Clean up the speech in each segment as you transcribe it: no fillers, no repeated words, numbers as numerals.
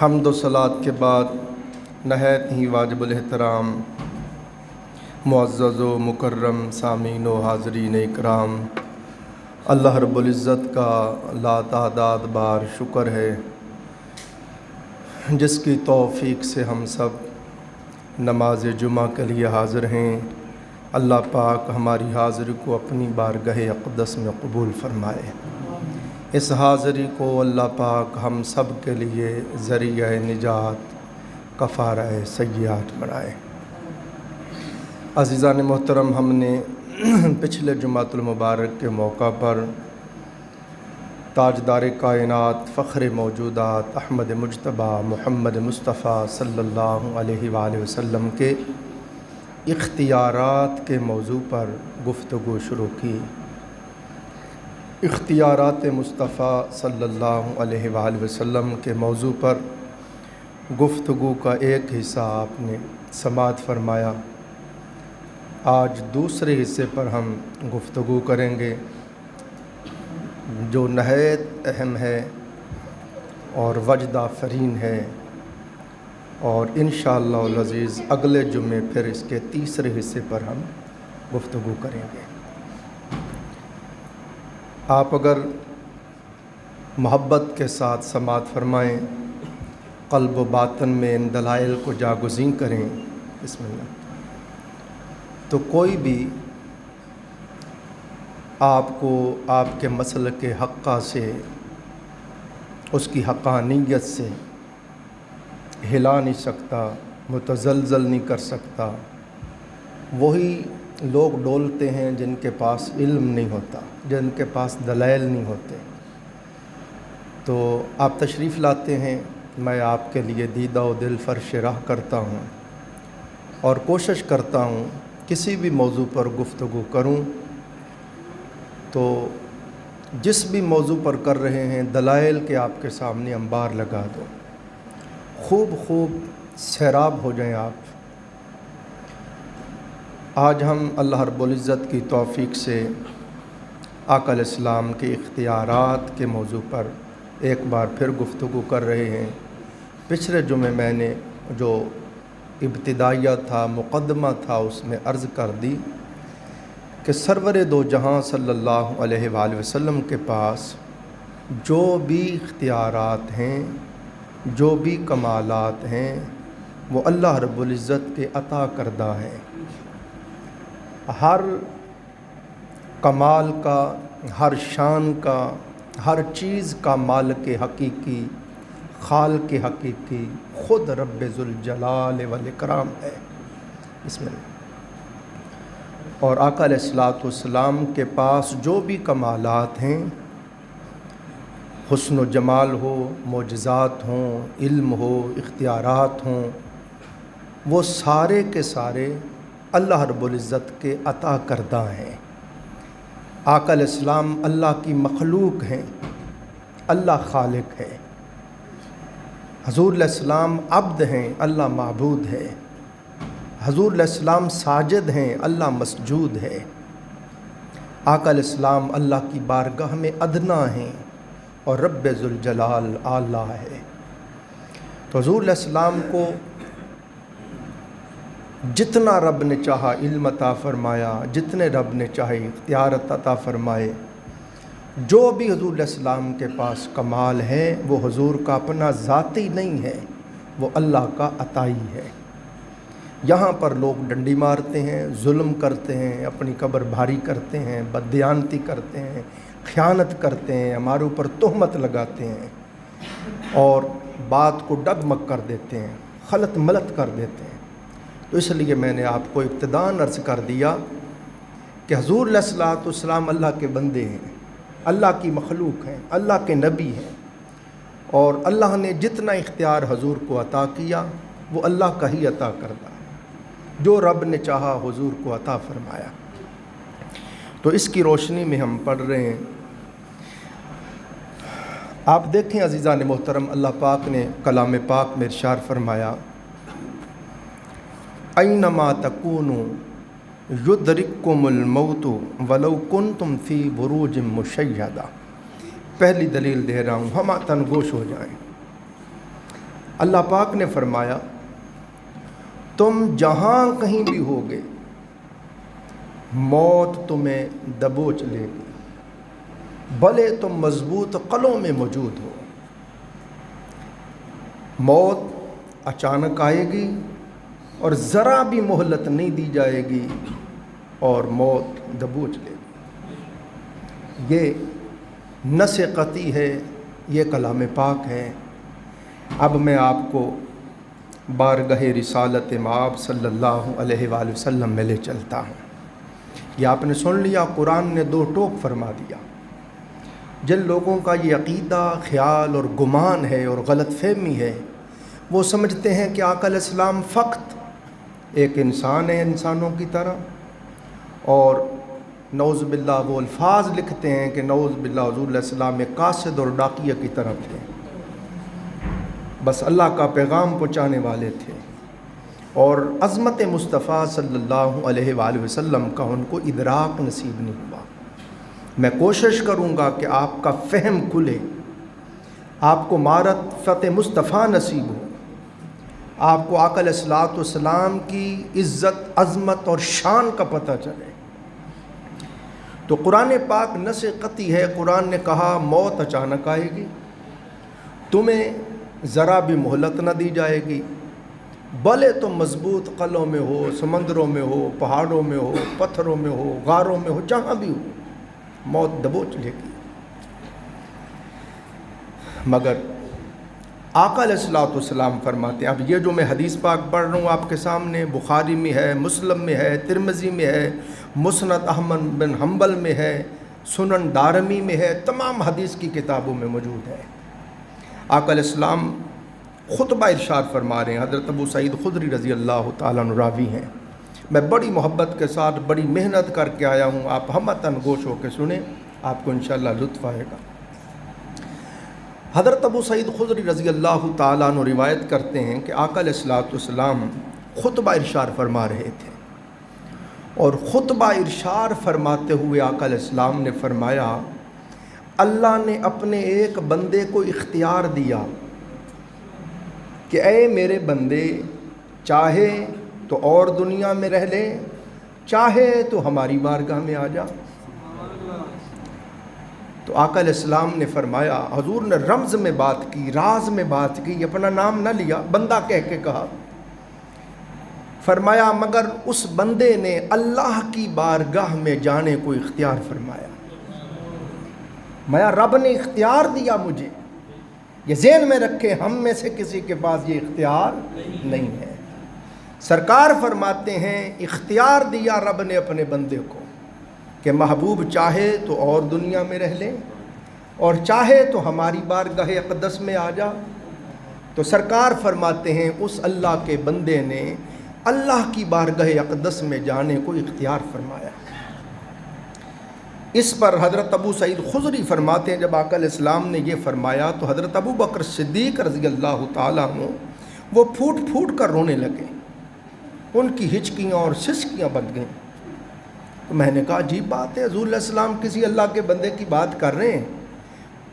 حمد و صلات کے بعد نہایت ہی واجب الاحترام معزز و مکرم سامعین و حاضرین اکرام، اللہ رب العزت کا لاتعداد بار شکر ہے جس کی توفیق سے ہم سب نماز جمعہ کے لیے حاضر ہیں۔ اللہ پاک ہماری حاضری کو اپنی بارگاہ اقدس میں قبول فرمائے۔ اس حاضری کو اللہ پاک ہم سب کے لیے ذریعہ نجات، کفارہ سیئات بنائے۔ عزیزان محترم، ہم نے پچھلے جمعۃ المبارک کے موقع پر تاجدار کائنات، فخر موجودات، احمد مجتبیٰ محمد مصطفیٰ صلی اللہ علیہ وآلہ وسلم کے اختیارات کے موضوع پر گفتگو شروع کی۔ اختیارات مصطفیٰ صلی اللہ علیہ وآلہ وسلم کے موضوع پر گفتگو کا ایک حصہ آپ نے سماعت فرمایا۔ آج دوسرے حصے پر ہم گفتگو کریں گے جو نہایت اہم ہے اور وجد آفرین ہے، اور انشاءاللہ العزیز اگلے جمعے پھر اس کے تیسرے حصے پر ہم گفتگو کریں گے۔ آپ اگر محبت کے ساتھ سماعت فرمائیں، قلب و باطن میں ان دلائل کو جاگزین کریں، بسم اللہ، تو کوئی بھی آپ کو آپ کے مسلک حقہ سے، اس کی حقانیت سے ہلا نہیں سکتا، متزلزل نہیں کر سکتا۔ وہی لوگ ڈولتے ہیں جن کے پاس علم نہیں ہوتا، جن کے پاس دلائل نہیں ہوتے۔ تو آپ تشریف لاتے ہیں، میں آپ کے لیے دیدہ و دل فرش راہ کرتا ہوں اور کوشش کرتا ہوں کسی بھی موضوع پر گفتگو کروں تو جس بھی موضوع پر کر رہے ہیں دلائل کے آپ کے سامنے انبار لگا دو، خوب سیراب ہو جائیں آپ۔ آج ہم اللہ رب العزت کی توفیق سے آقا علیہ السلام کے اختیارات کے موضوع پر ایک بار پھر گفتگو کر رہے ہیں۔ پچھلے جمعے میں نے جو ابتدائیہ تھا، مقدمہ تھا، اس میں عرض کر دی کہ سرور دو جہاں صلی اللہ علیہ وآلہ وسلم کے پاس جو بھی اختیارات ہیں، جو بھی کمالات ہیں، وہ اللہ رب العزت کے عطا کردہ ہیں۔ ہر کمال کا، ہر شان کا، ہر چیز کا مالک حقیقی، خالق حقیقی خود رب ذوالجلال والاکرام ہے۔ بسم اللہ۔ اور آقا علیہ الصلوۃ والسلام کے پاس جو بھی کمالات ہیں، حسن و جمال ہو، معجزات ہوں، علم ہو، اختیارات ہوں، وہ سارے کے سارے اللہ رب العزت کے عطا کردہ ہیں۔ آقا علیہ السلام اللہ کی مخلوق ہیں، اللہ خالق ہے۔ حضور علیہ السلام عبد ہیں، اللہ معبود ہے۔ حضور علیہ السلام ساجد ہیں، اللہ مسجود ہے۔ آقا علیہ السلام اللہ کی بارگاہ میں ادنا ہیں اور رب ذوالجلال اعلیٰ ہے۔ تو حضور علیہ السلام کو جتنا رب نے چاہا علم عطا فرمایا، جتنے رب نے چاہے اختیار عطا فرمائے۔ جو بھی حضور علیہ السلام کے پاس کمال ہے وہ حضور کا اپنا ذاتی نہیں ہے، وہ اللہ کا عطائی ہے۔ یہاں پر لوگ ڈنڈی مارتے ہیں، ظلم کرتے ہیں، اپنی قبر بھاری کرتے ہیں، بددیانتی کرتے ہیں، خیانت کرتے ہیں، ہمارے اوپر تہمت لگاتے ہیں اور بات کو ڈگمگ کر دیتے ہیں، خلط ملط کر دیتے ہیں۔ تو اس لیے میں نے آپ کو ابتداً عرض کر دیا کہ حضور علیہ الصلوۃ والسلام اللہ کے بندے ہیں، اللہ کی مخلوق ہیں، اللہ کے نبی ہیں، اور اللہ نے جتنا اختیار حضور کو عطا کیا وہ اللہ کا ہی عطا کردہ، جو رب نے چاہا حضور کو عطا فرمایا۔ تو اس کی روشنی میں ہم پڑھ رہے ہیں۔ آپ دیکھیں عزیزان محترم، اللہ پاک نے کلام پاک میں ارشاد فرمایا، اینما تکونوا یدرککم الموت ولو کنتم فی بروج مشیدہ۔ پہلی دلیل دے رہا ہوں، ہم تنگوش ہو جائیں۔ اللہ پاک نے فرمایا تم جہاں کہیں بھی ہوگے موت تمہیں دبوچ لے گی، بھلے تم مضبوط قلعوں میں موجود ہو۔ موت اچانک آئے گی اور ذرا بھی مہلت نہیں دی جائے گی اور موت دبوچ لے گی۔ یہ نص قطعی ہے، یہ کلام پاک ہے۔ اب میں آپ کو بارگاہ رسالت مآب صلی اللہ علیہ وآلہ وسلم میں لے چلتا ہوں۔ یہ آپ نے سن لیا، قرآن نے دو ٹوک فرما دیا۔ جن لوگوں کا یہ عقیدہ، خیال اور گمان ہے اور غلط فہمی ہے، وہ سمجھتے ہیں کہ آقا علیہ السلام فقط ایک انسان ہے انسانوں کی طرح، اور نعوذ باللہ وہ الفاظ لکھتے ہیں کہ نعوذ باللہ حضور علیہ السلام ایک قاصد اور ڈاکیہ کی طرح تھے، بس اللہ کا پیغام پہنچانے والے تھے، اور عظمت مصطفیٰ صلی اللہ علیہ وآلہ وسلم کا ان کو ادراک نصیب نہیں ہوا۔ میں کوشش کروں گا کہ آپ کا فہم کھلے، آپ کو معرفت مصطفیٰ نصیب ہو، آپ کو آقا علیہ السلام کی عزت، عظمت اور شان کا پتہ چلے۔ تو قرآن پاک نص قطعی ہے، قرآن نے کہا موت اچانک آئے گی، تمہیں ذرا بھی مہلت نہ دی جائے گی، بھلے تم مضبوط قلعوں میں ہو، سمندروں میں ہو، پہاڑوں میں ہو، پتھروں میں ہو، غاروں میں ہو، جہاں بھی ہو، موت دبوچ لے گی۔ مگر آقا علیہ السلام فرماتے ہیں، اب یہ جو میں حدیث پاک پڑھ رہا ہوں آپ کے سامنے، بخاری میں ہے، مسلم میں ہے، ترمذی میں ہے، مسند احمد بن حنبل میں ہے، سنن دارمی میں ہے، تمام حدیث کی کتابوں میں موجود ہے۔ آقا علیہ السلام خطبہ ارشاد فرما رہے ہیں، حضرت ابو سعید خدری رضی اللہ تعالیٰ عنہ راوی ہیں۔ میں بڑی محبت کے ساتھ بڑی محنت کر کے آیا ہوں، آپ ہمتاً گوش ہو کے سنیں، آپ کو انشاءاللہ لطف آئے گا۔ حضرت ابو سعید خدری رضی اللہ تعالیٰ عنہ روایت کرتے ہیں کہ آقا علیہ السلام خطبہ ارشاد فرما رہے تھے، اور خطبہ ارشاد فرماتے ہوئے آقا علیہ السلام نے فرمایا، اللہ نے اپنے ایک بندے کو اختیار دیا کہ اے میرے بندے، چاہے تو اور دنیا میں رہ لے، چاہے تو ہماری بارگاہ میں آ جا۔ تو آقا علیہ السلام نے فرمایا، حضور نے رمز میں بات کی، راز میں بات کی، اپنا نام نہ لیا، بندہ کہہ کے کہا، فرمایا مگر اس بندے نے اللہ کی بارگاہ میں جانے کو اختیار فرمایا۔ میں رب نے اختیار دیا مجھے، یہ ذہن میں رکھے، ہم میں سے کسی کے پاس یہ اختیار نہیں ہے۔ سرکار فرماتے ہیں اختیار دیا رب نے اپنے بندے کو کہ محبوب چاہے تو اور دنیا میں رہ لے، اور چاہے تو ہماری بارگاہ اقدس میں آ جا۔ تو سرکار فرماتے ہیں اس اللہ کے بندے نے اللہ کی بارگاہ اقدس میں جانے کو اختیار فرمایا۔ اس پر حضرت ابو سعید خدری فرماتے ہیں جب آقا علیہ السلام نے یہ فرمایا تو حضرت ابو بکر صدیق رضی اللہ تعالیٰ عنہ وہ پھوٹ پھوٹ کر رونے لگے، ان کی ہچکیاں اور سسکیاں بند گئیں۔ تو میں نے کہا عجیب بات ہے، حضور علیہ السلام کسی اللہ کے بندے کی بات کر رہے ہیں،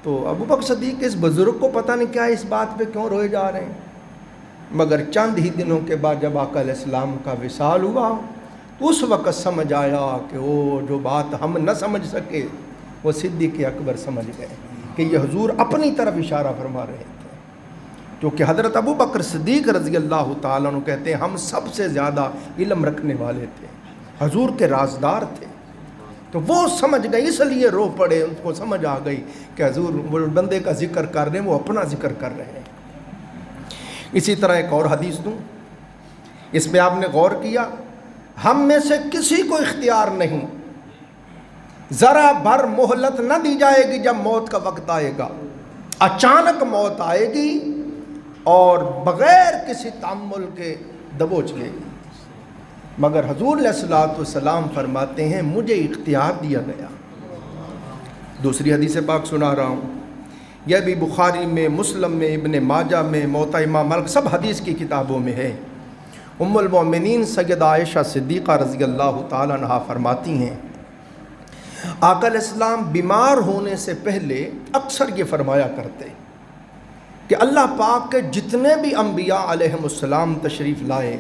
تو ابو بکر صدیق اس بزرگ کو پتہ نہیں کیا اس بات پہ کیوں روئے جا رہے ہیں۔ مگر چند ہی دنوں کے بعد جب آقا علیہ السلام کا وصال ہوا تو اس وقت سمجھ آیا کہ وہ جو بات ہم نہ سمجھ سکے وہ صدیق اکبر سمجھ گئے کہ یہ حضور اپنی طرف اشارہ فرما رہے تھے، کیونکہ حضرت ابو بکر صدیق رضی اللہ تعالیٰ عنہ کہتے ہیں ہم سب سے زیادہ علم رکھنے والے تھے، حضور کے رازدار تھے، تو وہ سمجھ گئے، اس لیے رو پڑے، ان کو سمجھ آ گئی کہ حضور وہ بندے کا ذکر کر رہے ہیں، وہ اپنا ذکر کر رہے ہیں۔ اسی طرح ایک اور حدیث دوں، اس میں آپ نے غور کیا، ہم میں سے کسی کو اختیار نہیں، ذرا بھر مہلت نہ دی جائے گی، جب موت کا وقت آئے گا اچانک موت آئے گی اور بغیر کسی تعمل کے دبوچ لے گی۔ مگر حضور علیہ السلام فرماتے ہیں مجھے اختیار دیا گیا۔ دوسری حدیث پاک سنا رہا ہوں، یہ بھی بخاری میں، مسلم میں، ابن ماجہ میں، موطا امام مالک، سب حدیث کی کتابوں میں ہے۔ ام المؤمنین سیدہ عائشہ صدیقہ رضی اللہ تعالیٰ عنہا فرماتی ہیں آقا علیہ السلام بیمار ہونے سے پہلے اکثر یہ فرمایا کرتے کہ اللہ پاک کے جتنے بھی انبیاء علیہم السلام تشریف لائے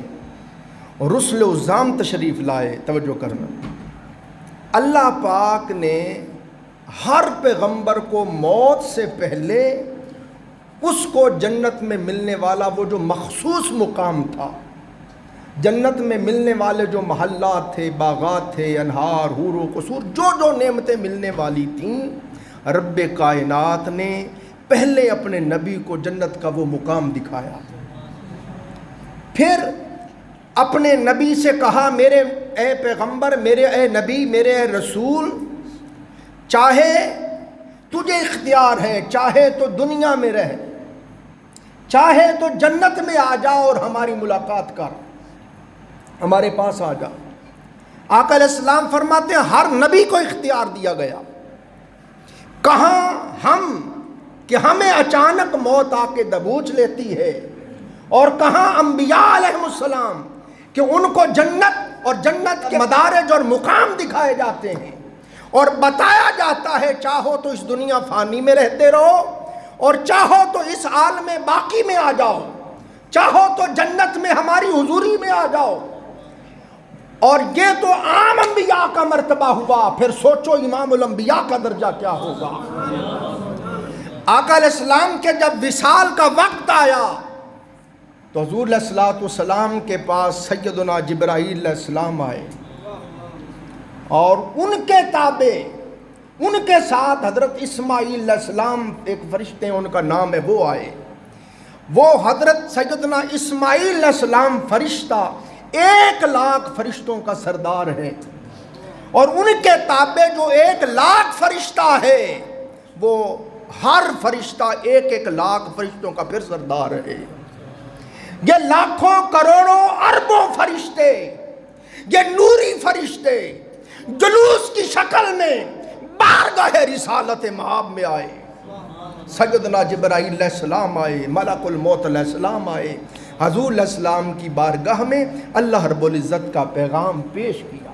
اور رسل عظام تشریف لائے، توجہ کرنا، اللہ پاک نے ہر پیغمبر کو موت سے پہلے اس کو جنت میں ملنے والا وہ جو مخصوص مقام تھا، جنت میں ملنے والے جو محلات تھے، باغات تھے، انہار، حور و قصور، جو نعمتیں ملنے والی تھیں، رب کائنات نے پہلے اپنے نبی کو جنت کا وہ مقام دکھایا، پھر اپنے نبی سے کہا میرے اے پیغمبر، میرے اے نبی، میرے اے رسول، چاہے تجھے اختیار ہے، چاہے تو دنیا میں رہ، چاہے تو جنت میں آ جا اور ہماری ملاقات کر، ہمارے پاس آ جا۔ آقا علیہ السلام فرماتے ہیں ہر نبی کو اختیار دیا گیا، کہاں ہم کہ ہمیں اچانک موت آ کے دبوچ لیتی ہے، اور کہاں انبیاء علیہ السلام کہ ان کو جنت اور جنت کے مدارج اور مقام دکھائے جاتے ہیں اور بتایا جاتا ہے چاہو تو اس دنیا فانی میں رہتے رہو اور چاہو تو اس عالم باقی میں آ جاؤ، چاہو تو جنت میں ہماری حضوری میں آ جاؤ۔ اور یہ تو عام انبیاء کا مرتبہ ہوا، پھر سوچو امام الانبیاء کا درجہ کیا ہوگا۔ آقا علیہ السلام کے جب وصال کا وقت آیا تو حضور علیہ السلام کے پاس سیدنا جبرائیل علیہ السلام آئے، اور ان کے تابع ان کے ساتھ حضرت اسماعیل علیہ السلام، ایک فرشتے ہیں ان کا نام ہے، وہ آئے۔ وہ حضرت سیدنا اسماعیل علیہ السلام فرشتہ 1,00,000 فرشتوں کا سردار ہے، اور ان کے تابع جو 1,00,000 فرشتہ ہے وہ ہر فرشتہ 1,00,000 فرشتوں کا پھر سردار ہے۔ یہ لاکھوں کروڑوں اربوں فرشتے، یہ نوری فرشتے جلوس کی شکل میں بارگاہ رسالت مآب میں آئے۔ سیدنا جبرائیل علیہ السلام آئے، ملک الموت علیہ السلام آئے، حضور علیہ السلام کی بارگاہ میں اللہ رب العزت کا پیغام پیش کیا۔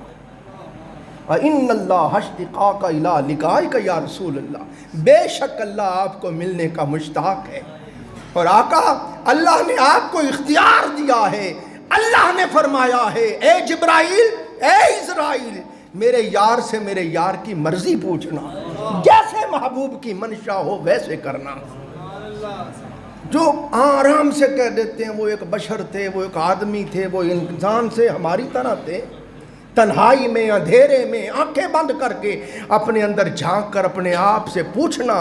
وَإِنَّ اللَّهَ اشْتَاقَ إِلَىٰ لِقَائِكَ یا رسول اللہ، بے شک اللہ آپ کو ملنے کا مشتاق ہے۔ اور آقا اللہ نے آپ کو اختیار دیا ہے، اللہ نے فرمایا ہے اے جبرائیل، اے اسرائیل، میرے یار سے میرے یار کی مرضی پوچھنا، جیسے محبوب کی منشا ہو ویسے کرنا۔ جو آرام سے کہہ دیتے ہیں وہ ایک بشر تھے، وہ ایک آدمی تھے، وہ انسان سے ہماری طرح تھے، تنہائی میں اندھیرے میں آنکھیں بند کر کے اپنے اندر جھانک کر اپنے آپ سے پوچھنا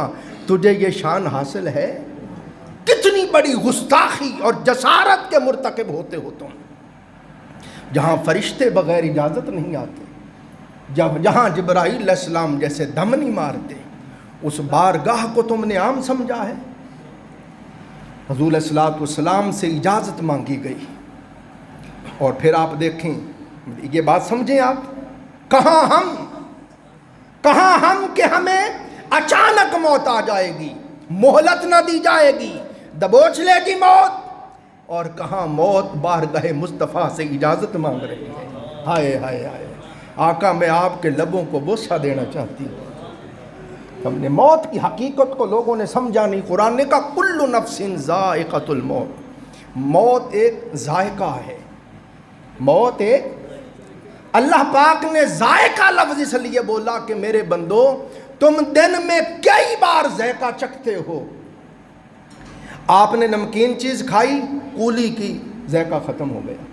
تجھے یہ شان حاصل ہے؟ کتنی بڑی گستاخی اور جسارت کے مرتکب ہوتے ہو تم، جہاں فرشتے بغیر اجازت نہیں آتے، جہاں جبرائیل علیہ السلام جیسے دم نہیں مارتے، اس بارگاہ کو تم نے عام سمجھا ہے۔ حضور علیہ السلام سے اجازت مانگی گئی، اور پھر آپ دیکھیں یہ بات سمجھیں آپ، کہاں ہم کہ ہمیں اچانک موت آ جائے گی، مہلت نہ دی جائے گی، دبوچ لے گی موت، اور کہاں موت بارگاہ مصطفیٰ سے اجازت مانگ رہی ہے۔ ہائے ہائے ہائے، آقا میں آپ کے لبوں کو بوسہ دینا چاہتی ہوں۔ ہم نے موت کی حقیقت کو لوگوں نے سمجھا نہیں۔ قرآن نے کہا کل نفس ذائقۃ الموت، موت ایک ذائقہ ہے، موت ایک، اللہ پاک نے ذائقہ لفظ اس لیے بولا کہ میرے بندو تم دن میں کئی بار ذائقہ چکھتے ہو۔ آپ نے نمکین چیز کھائی، کولی کی، ذائقہ ختم ہو گیا،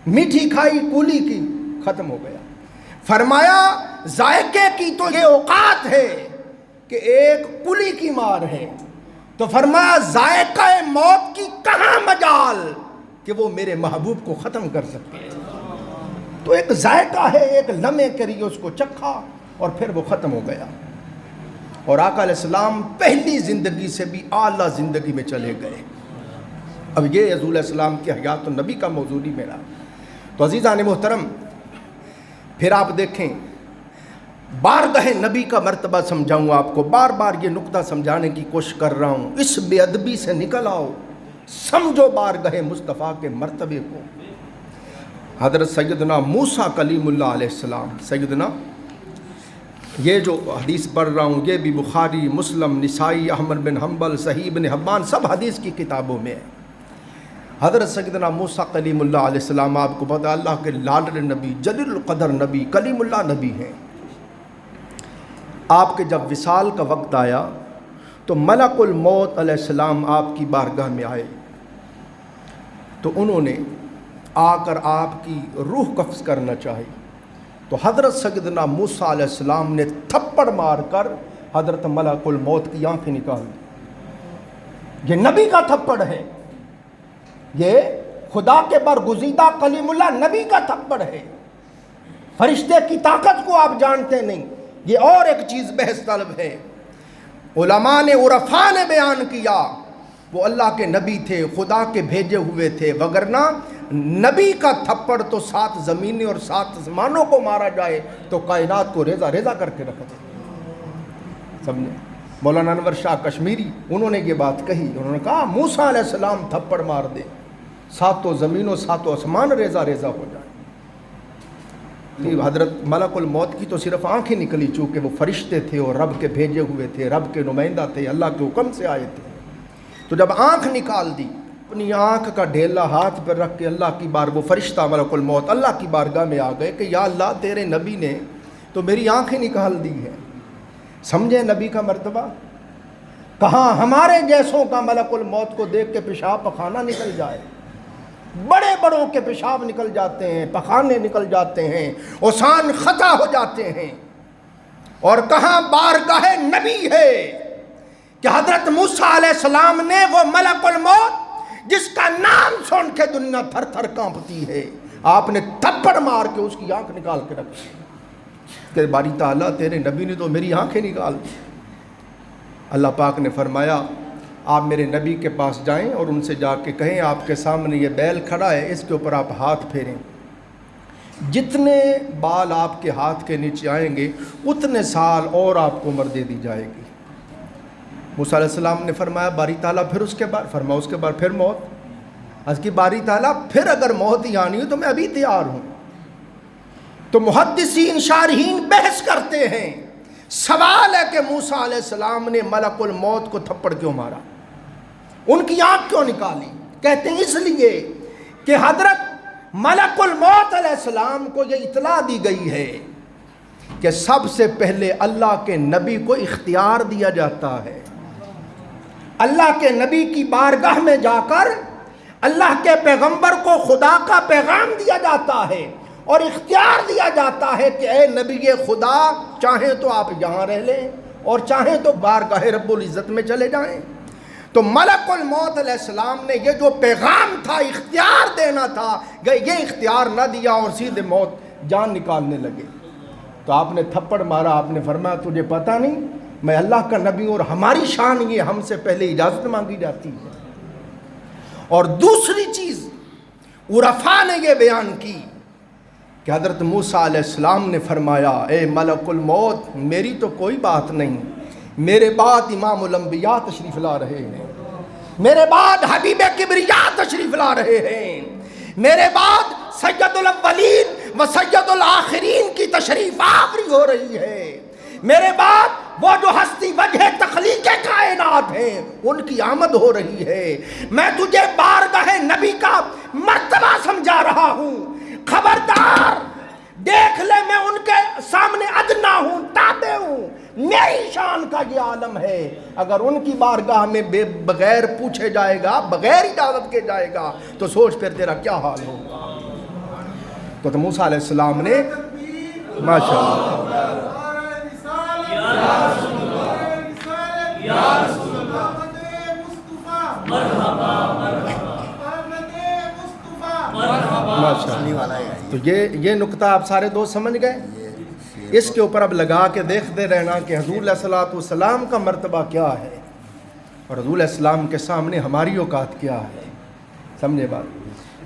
میٹھی کھائی، کولی کی، ختم ہو گیا۔ فرمایا ذائقے کی تو یہ اوقات ہے کہ ایک کلی کی مار ہے، تو فرمایا ذائقہ موت کی کہاں مجال کہ وہ میرے محبوب کو ختم کر سکے۔ تو ایک ذائقہ ہے، ایک لمحے کے لیے اس کو چکھا اور پھر وہ ختم ہو گیا۔ اور آقا علیہ السلام پہلی زندگی سے بھی اعلیٰ زندگی میں چلے گئے۔ اب یہ حضور علیہ السلام کی حیات النبی کا موضوع نہیں میرا۔ تو عزیزان محترم، پھر آپ دیکھیں بارگاہ نبی کا مرتبہ سمجھاؤں آپ کو، بار بار یہ نقطہ سمجھانے کی کوشش کر رہا ہوں، اس بے ادبی سے نکل آؤ، سمجھو بارگاہ مصطفیٰ کے مرتبے کو۔ حضرت سیدنا موسیٰ کلیم اللہ علیہ السلام، سیدنا یہ جو حدیث پڑھ رہا ہوں یہ بھی بخاری، مسلم، نسائی، احمد بن حنبل، صحیح بن حبان سب حدیث کی کتابوں میں ہے۔ حضرت سیدنا موسیٰ کلیم اللہ علیہ السلام، آپ کو پتہ ہے اللہ کے لاڈلے نبی، جلیل القدر نبی، کلیم اللہ نبی ہیں۔ آپ کے جب وصال کا وقت آیا تو ملک الموت علیہ السلام آپ کی بارگاہ میں آئے، تو انہوں نے آ کر آپ کی روح قبض کرنا چاہی، تو حضرت سیدنا موسیٰ علیہ السلام نے تھپڑ مار کر حضرت ملک الموت کی آنکھیں نکال دی۔ یہ نبی کا تھپڑ ہے، یہ خدا کے برگزیدہ کلیم اللہ نبی کا تھپڑ ہے۔ فرشتے کی طاقت کو آپ جانتے نہیں، یہ اور ایک چیز بحث طلب ہے۔ علماء نے، عرفاء نے بیان کیا وہ اللہ کے نبی تھے، خدا کے بھیجے ہوئے تھے، وگرنہ نبی کا تھپڑ تو 7 زمینیں اور 7 آسمانوں کو مارا جائے تو کائنات کو ریزہ ریزہ کر کے رکھ دے۔ سمجھے؟ مولانا انور شاہ کشمیری انہوں نے یہ بات کہی، انہوں نے کہا موسیٰ علیہ السلام تھپڑ مار دے، 7 زمینوں 7 آسمان ریزہ ریزہ ہو جائے۔ حضرت ملک الموت کی تو صرف آنکھیں نکلی، چونکہ وہ فرشتے تھے اور رب کے بھیجے ہوئے تھے، رب کے نمائندہ تھے، اللہ کے حکم سے آئے تھے۔ تو جب آنکھ نکال دی، اپنی آنکھ کا ڈھیلا ہاتھ پر رکھ کے اللہ کی بار، وہ فرشتہ ملک الموت اللہ کی بارگاہ میں آ گئے کہ یا اللہ تیرے نبی نے تو میری آنکھیں نکال دی ہے۔ سمجھے نبی کا مرتبہ؟ کہاں ہمارے جیسوں کا ملک الموت کو دیکھ کے پیشاب پخانہ نکل جائے، بڑے بڑوں کے پیشاب نکل جاتے ہیں، پخانے نکل جاتے ہیں، اوسان خطا ہو جاتے ہیں، اور کہاں بارگاہ نبی ہے کہ حضرت موسیٰ علیہ السلام نے وہ ملک الموت جس کا نام سن کے دنیا تھر تھر کانپتی ہے، آپ نے تھپڑ مار کے اس کی آنکھ نکال کے رکھی کہ باری تعالیٰ تیرے نبی نے تو میری آنکھیں نکال دی۔ اللہ پاک نے فرمایا آپ میرے نبی کے پاس جائیں اور ان سے جا کے کہیں آپ کے سامنے یہ بیل کھڑا ہے، اس کے اوپر آپ ہاتھ پھیریں، جتنے بال آپ کے ہاتھ کے نیچے آئیں گے اتنے سال اور آپ کو عمر دے دی جائے گی۔ موسیٰ علیہ السلام نے فرمایا باری تعالیٰ پھر اس کے بعد؟ فرمایا اس کے بعد پھر موت۔ اس کی باری تعالیٰ پھر اگر موت ہی آنی ہو تو میں ابھی تیار ہوں۔ تو محدثین شارحین بحث کرتے ہیں، سوال ہے کہ موسیٰ علیہ السلام نے ملک الموت کو تھپڑ کیوں مارا، ان کی آنکھ کیوں نکالی؟ کہتے ہیں اس لیے کہ حضرت ملک الموت علیہ السلام کو یہ اطلاع دی گئی ہے کہ سب سے پہلے اللہ کے نبی کو اختیار دیا جاتا ہے۔ اللہ کے نبی کی بارگاہ میں جا کر اللہ کے پیغمبر کو خدا کا پیغام دیا جاتا ہے اور اختیار دیا جاتا ہے کہ اے نبی خدا، چاہیں تو آپ یہاں رہ لیں اور چاہیں تو بارگاہ رب العزت میں چلے جائیں۔ تو ملک الموت علیہ السلام نے یہ جو پیغام تھا، اختیار دینا تھا، یہ اختیار نہ دیا اور سیدھے موت جان نکالنے لگے۔ تو آپ نے تھپڑ مارا، آپ نے فرمایا تجھے پتہ نہیں میں اللہ کا نبی اور ہماری شان یہ ہم سے پہلے اجازت مانگی جاتی ہے۔ اور دوسری چیز عرفاء نے یہ بیان کی کہ حضرت موسیٰ علیہ السلام نے فرمایا اے ملک الموت میری تو کوئی بات نہیں، میرے بعد امام الانبیاء تشریف لا رہے ہیں، میرے بعد حبیب کبریا تشریف لا رہے ہیں، میرے بعد سید الاولین و سید الآخرین کی تشریف آوری ہو رہی ہے، میرے بعد وہ جو ہستی وجہ تخلیق کائنات ہیں ان کی آمد ہو رہی ہے۔ میں تجھے بارگاہ نبی کا مرتبہ سمجھا رہا ہوں، خبردار دیکھ لے میں ان کے سامنے ادنا ہوں، تابع ہوں، میری شان کا یہ عالم ہے۔ اگر ان کی بارگاہ میں بغیر پوچھے جائے گا، بغیر اجازت کے جائے گا تو سوچ پھر تیرا کیا حال ہوگا۔ تو موسیٰ علیہ السلام نے ماشاءاللہ تو یہ نقطہ آپ سارے دوست سمجھ گئے۔ اس کے اوپر اب لگا کے دیکھتے رہنا کہ حضور علیہ الصلوۃ والسلام کا مرتبہ کیا ہے اور حضور علیہ السلام کے سامنے ہماری اوقات کیا ہے، سمجھے بات؟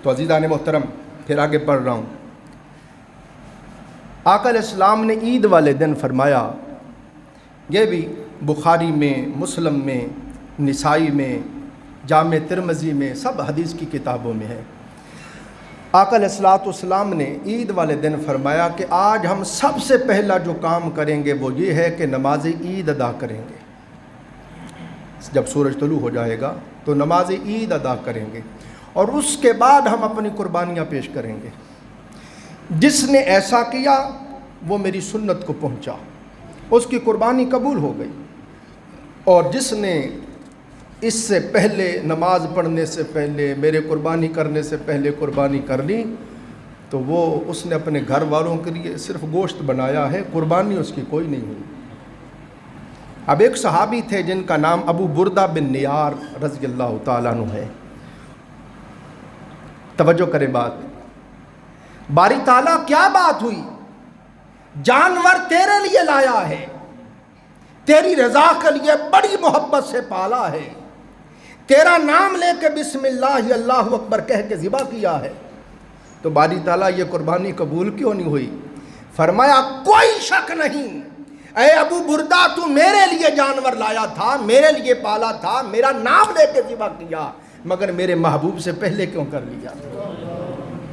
تو عزیزان محترم پھر آگے پڑھ رہا ہوں۔ آقا علیہ السلام نے عید والے دن فرمایا، یہ بھی بخاری میں، مسلم میں، نسائی میں، جامع ترمذی میں، سب حدیث کی کتابوں میں ہے۔ آقا علیہ الصلوۃ والسلام نے عید والے دن فرمایا کہ آج ہم سب سے پہلا جو کام کریں گے وہ یہ ہے کہ نماز عید ادا کریں گے. جب سورج طلوع ہو جائے گا تو نماز عید ادا کریں گے اور اس کے بعد ہم اپنی قربانیاں پیش کریں گے. جس نے ایسا کیا وہ میری سنت کو پہنچا، اس کی قربانی قبول ہو گئی. اور جس نے اس سے پہلے نماز پڑھنے سے پہلے میرے قربانی کرنے سے پہلے قربانی کر لی تو وہ اس نے اپنے گھر والوں کے لیے صرف گوشت بنایا ہے، قربانی اس کی کوئی نہیں ہوئی. اب ایک صحابی تھے جن کا نام ابو بردہ بن نیار رضی اللہ تعالیٰ عنہ ہے. توجہ کریں بات، باری تعالیٰ کیا بات ہوئی؟ جانور تیرے لیے لایا ہے، تیری رضا کے لیے بڑی محبت سے پالا ہے، تیرا نام لے کے بسم اللہ اللہ اکبر کہہ کے ذبح کیا ہے، تو باری تعالیٰ یہ قربانی قبول کیوں نہیں ہوئی؟ فرمایا کوئی شک نہیں، اے ابو بردہ تو میرے لیے جانور لایا تھا، میرے لیے پالا تھا، میرا نام لے کے ذبح کیا، مگر میرے محبوب سے پہلے کیوں کر لیا؟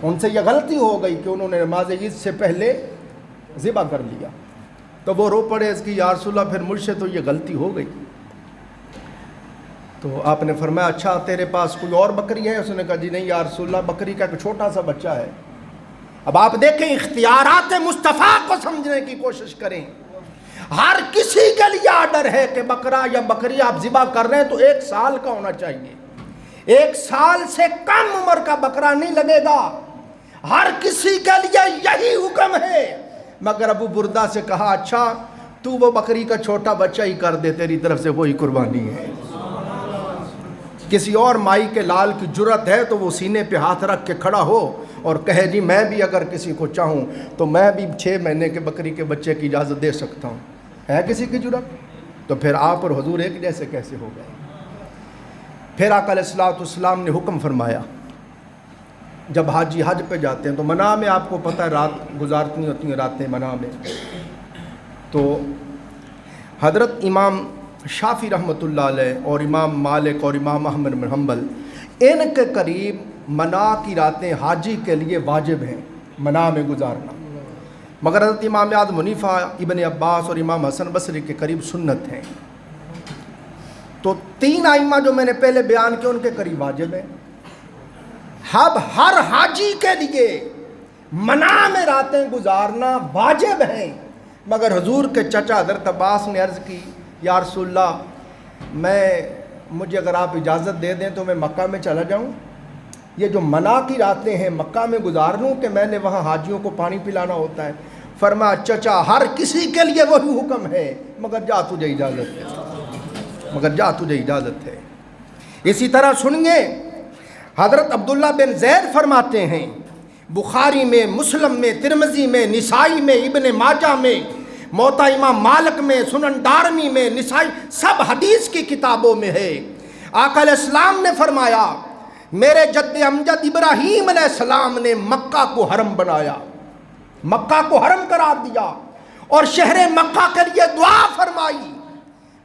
ان سے یہ غلطی ہو گئی کہ انہوں نے نماز عید سے پہلے ذبح کر لیا. تو وہ رو پڑے اس کی، یا رسول اللہ پھر مجھ سے تو یہ غلطی ہو گئی. تو آپ نے فرمایا اچھا تیرے پاس کوئی اور بکری ہے؟ اس نے کہا جی نہیں یا رسول اللہ، بکری کا ایک چھوٹا سا بچہ ہے. اب آپ دیکھیں اختیارات مصطفیٰ کو سمجھنے کی کوشش کریں. ہر کسی کے لیے آرڈر ہے کہ بکرا یا بکری آپ ذبح کر رہے ہیں تو 1 سال کا ہونا چاہیے، 1 سال سے کم عمر کا بکرا نہیں لگے گا. ہر کسی کے لیے یہی حکم ہے. مگر ابو بردہ سے کہا اچھا تو وہ بکری کا چھوٹا بچہ ہی کر دے، تیری طرف سے وہی قربانی ہے. کسی اور مائی کے لال کی جرت ہے تو وہ سینے پہ ہاتھ رکھ کے کھڑا ہو اور کہے جی میں بھی اگر کسی کو چاہوں تو میں بھی 6 مہینے کے بکری کے بچے کی اجازت دے سکتا ہوں. ہے کسی کی جرت؟ تو پھر آپ اور حضور ایک جیسے کیسے ہو گئے؟ پھر آقا علیہ الصلوۃ والسلام نے حکم فرمایا، جب حاجی حج پہ جاتے ہیں تو منع میں آپ کو پتہ ہے رات گزارتنی ہوتی ہیں، راتیں منع میں. تو حضرت امام شافعی رحمۃ اللہ علیہ اور امام مالک اور امام احمد بن حنبل ان کے قریب منع کی راتیں حاجی کے لیے واجب ہیں منع میں گزارنا، مگر حضرت امام اعظم حنیفہ، ابن عباس اور امام حسن بصری کے قریب سنت ہیں. تو 3 ائمہ جو میں نے پہلے بیان کیے ان کے قریب واجب ہے. اب ہر حاجی کے لیے منع میں راتیں گزارنا واجب ہیں، مگر حضور کے چچا حضرت عباس نے عرض کی یا رسول اللہ مجھے اگر آپ اجازت دے دیں تو میں مکہ میں چلا جاؤں، یہ جو منع کی راتیں ہیں مکہ میں گزار لوں کہ میں نے وہاں حاجیوں کو پانی پلانا ہوتا ہے؟ فرمایا چچا ہر کسی کے لیے وہی حکم ہے، مگر جا تجھے اجازت ہے. اسی طرح سنیے حضرت عبداللہ بن زید فرماتے ہیں، بخاری میں، مسلم میں، ترمذی میں، نسائی میں، ابن ماجہ میں، موطا امام مالک میں، سنن دارمی میں، نسائی، سب حدیث کی کتابوں میں ہے. آقا علیہ السلام نے فرمایا میرے جد امجد ابراہیم علیہ السلام نے مکہ کو حرم بنایا، مکہ کو حرم قرار دیا اور شہر مکہ کے لیے دعا فرمائی.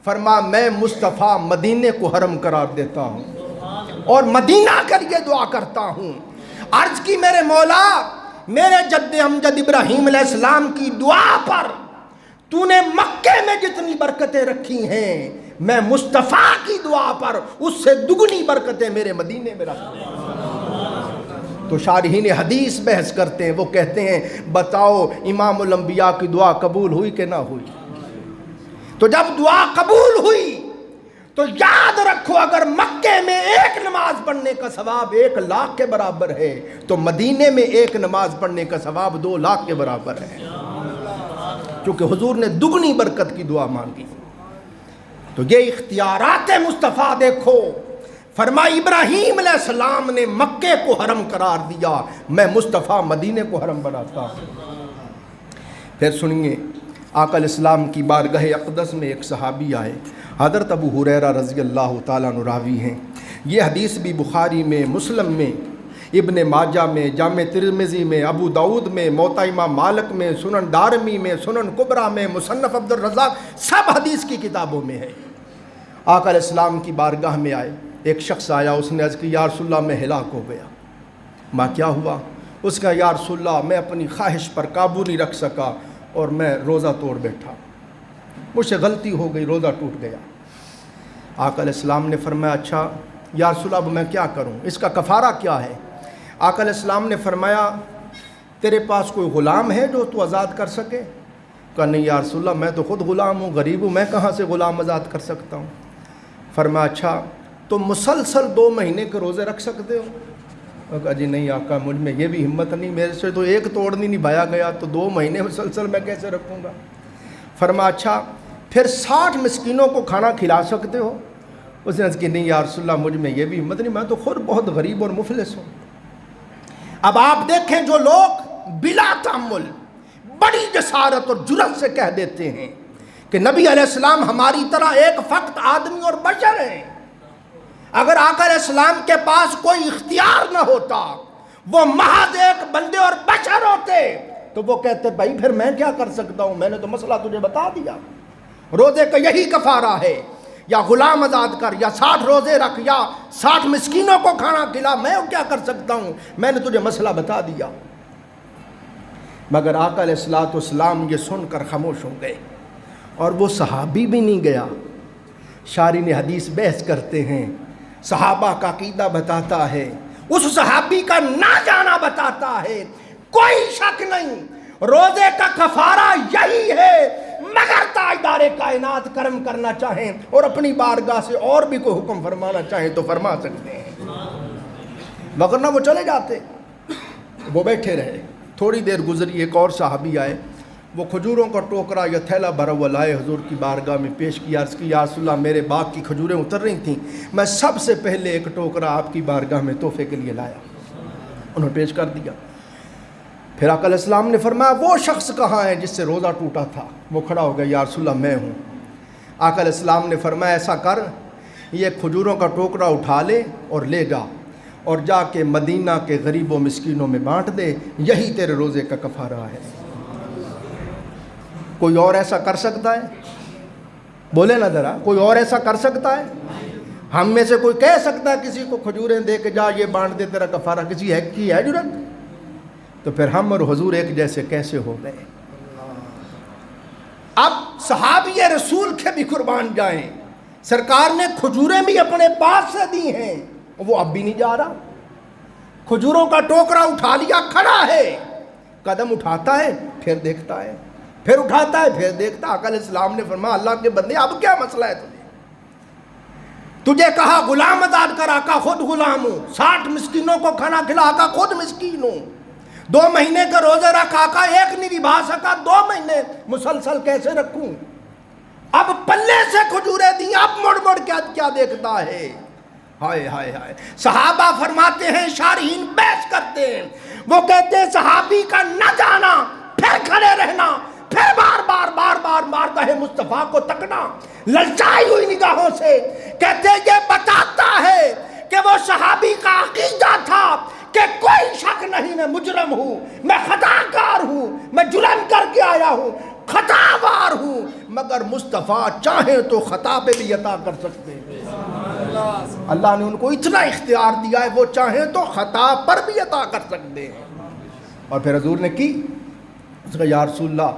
فرمایا میں مصطفیٰ مدینے کو حرم قرار دیتا ہوں اور مدینہ کے لیے دعا کرتا ہوں. عرض کی میرے مولا میرے جد امجد ابراہیم علیہ السلام کی دعا پر تو نے مکے میں جتنی برکتیں رکھی ہیں میں مصطفیٰ کی دعا پر اس سے دگنی برکتیں میرے مدینے میں رکھتا ہوں. تو شارحین حدیث بحث کرتے ہیں، وہ کہتے ہیں بتاؤ امام الانبیاء کی دعا قبول ہوئی کہ نہ ہوئی؟ تو جب دعا قبول ہوئی تو یاد رکھو اگر مکے میں 1 نماز پڑھنے کا ثواب 1 لاکھ کے برابر ہے تو مدینے میں 1 نماز پڑھنے کا ثواب 2 لاکھ کے برابر ہے، کیونکہ حضور نے دگنی برکت کی دعا مانگی. تو یہ اختیارات مصطفیٰ دیکھو. فرمایا ابراہیم علیہ السلام نے مکے کو حرم قرار دیا، میں مصطفیٰ مدینے کو حرم بناتا ہوں. پھر سنیے آقا علیہ السلام کی بارگاہ اقدس میں ایک صحابی آئے، حضرت ابو ہریرہ رضی اللہ تعالیٰ عنہ راوی ہیں. یہ حدیث بھی بخاری میں، مسلم میں، ابن ماجہ میں، جامع ترمذی میں، ابو داؤد میں، موطا امام مالک میں، سنن دارمی میں، سنن کبریٰ میں، مصنف عبد الرزاق، سب حدیث کی کتابوں میں ہے. آقا علیہ السلام کی بارگاہ میں آئے، ایک شخص آیا، اس نے عرض کی یا رسول اللہ میں ہلاک ہو گیا. ماں کیا ہوا؟ اس کا یا رسول اللہ میں اپنی خواہش پر قابو نہیں رکھ سکا اور میں روزہ توڑ بیٹھا، مجھ سے غلطی ہو گئی، روزہ ٹوٹ گیا۔ آقا علیہ السلام نے فرمایا اچھا یا رسول اللہ اب میں کیا کروں، اس کا کفارہ کیا ہے؟ آقا علیہ السلام نے فرمایا تیرے پاس کوئی غلام ہے جو تو آزاد کر سکے؟ کہا نہیں یا رسول اللہ میں تو خود غلام ہوں، غریب ہوں، میں کہاں سے غلام آزاد کر سکتا ہوں؟ فرمایا اچھا تو مسلسل 2 مہینے کے روزے رکھ سکتے ہو؟ کہا جی نہیں آقا مجھ میں یہ بھی ہمت نہیں، میرے سے تو ایک توڑ نہیں نبھایا گیا، تو 2 مہینے مسلسل میں کیسے رکھوں گا؟ فرمایا اچھا پھر 60 مسکینوں کو کھانا کھلا سکتے ہو؟ اس نے عرض کی نہیں یا رسول اللہ مجھ میں یہ بھی ہمت نہیں، میں تو خود بہت غریب اور مفلس ہوں۔ اب آپ دیکھیں جو لوگ بلا تأمل بڑی جسارت اور جرأت سے کہہ دیتے ہیں کہ نبی علیہ السلام ہماری طرح ایک فقط آدمی اور بشر ہیں، اگر آقا علیہ السلام کے پاس کوئی اختیار نہ ہوتا، وہ محض ایک بندے اور بشر ہوتے، تو وہ کہتے بھائی پھر میں کیا کر سکتا ہوں، میں نے تو مسئلہ تجھے بتا دیا، روزے کا یہی کفارہ ہے، یا غلام آزاد کر، یا 60 روزے رکھ، یا 60 مسکینوں کو کھانا کھلا، میں کیا کر سکتا ہوں، میں نے تجھے مسئلہ بتا دیا۔ مگر آقا علیہ السلام یہ سن کر خاموش ہو گئے، اور وہ صحابی بھی نہیں گیا۔ شارحین حدیث بحث کرتے ہیں، صحابہ کا عقیدہ بتاتا ہے، اس صحابی کا نہ جانا بتاتا ہے، کوئی شک نہیں روزے کا کفارہ یہی ہے، مگر تاجدار کائنات کرم کرنا چاہیں اور اپنی بارگاہ سے اور بھی کوئی حکم فرمانا چاہیں تو فرما سکتے ہیں، مگر نہ وہ چلے جاتے، وہ بیٹھے رہے۔ تھوڑی دیر گزری، ایک اور صحابی آئے، وہ کھجوروں کا ٹوکرا یا تھیلا بھرا ہوا لائے، حضور کی بارگاہ میں پیش کیا، عرض کی یا رسول اللہ میرے باغ کی کھجوریں اتر رہی تھیں، میں سب سے پہلے ایک ٹوکرا آپ کی بارگاہ میں تحفے کے لیے لایا، انہوں نے پیش کر دیا۔ پھر آقا علیہ السلام نے فرمایا وہ شخص کہاں ہے جس سے روزہ ٹوٹا تھا؟ وہ کھڑا ہو گیا، یا رسول اللہ میں ہوں۔ آقا علیہ السلام نے فرمایا ایسا کر، یہ کھجوروں کا ٹوکرا اٹھا لے اور لے جا، اور جا کے مدینہ کے غریب و مسکینوں میں بانٹ دے، یہی تیرے روزے کا کفارہ ہے۔ کوئی اور ایسا کر سکتا ہے؟ بولے نا ذرا، کوئی اور ایسا کر سکتا ہے؟ ہم میں سے کوئی کہہ سکتا ہے کسی کو کھجوریں دے کے جا یہ بانٹ دے تیرا کفارہ؟ کسی ہے کی ہے جرات؟ تو پھر ہم اور حضور ایک جیسے کیسے ہو گئے؟ اب صحابی رسول کے بھی قربان جائیں، سرکار نے کھجوریں بھی اپنے پاس سے دی ہیں، وہ اب بھی نہیں جا رہا، کھجوروں کا ٹوکرا اٹھا لیا، کھڑا ہے، قدم اٹھاتا ہے پھر دیکھتا ہے، پھر اٹھاتا ہے پھر دیکھتا۔ آقا علیہ السلام نے فرمایا اللہ کے بندے اب کیا مسئلہ ہے تجھے کہا غلام آزاد کر، آقا خود غلام ہوں، 60 مسکینوں کو کھانا کھلا، آقا خود مسکین ہوں، 2 مہینے کا روزہ رکھ، آقا ایک نہیں نبھا سکا، 2 مہینے مسلسل کیسے رکھوں؟ اب پلے سے کھجوریں دی، اب مڑ مڑ کیا دیکھتا ہے؟ ہائے ہائے ہائے۔ صحابہ فرماتے ہیں، شارحین بحث کرتے ہیں، وہ کہتے ہیں صحابی کا نہ جانا، پھر کھڑے رہنا، پھر بار بار بارگاہ مصطفیٰ کو تکنا للچائی ہوئی نگاہوں سے، کہتے ہیں یہ بتاتا ہے کہ وہ صحابی کا عقیدہ تھا کہ کوئی شک نہیں میں مجرم ہوں، میں خطا کار ہوں، میں جرم کر کے آیا ہوں، خطا وار ہوں، مگر مصطفیٰ چاہیں تو خطا پہ بھی عطا کر سکتے ہیں۔ اللہ نے ان کو اتنا اختیار دیا ہے، وہ چاہیں تو خطا پر بھی عطا کر سکتے ہیں۔ اور پھر حضور نے کی، اس کا یا رسول اللہ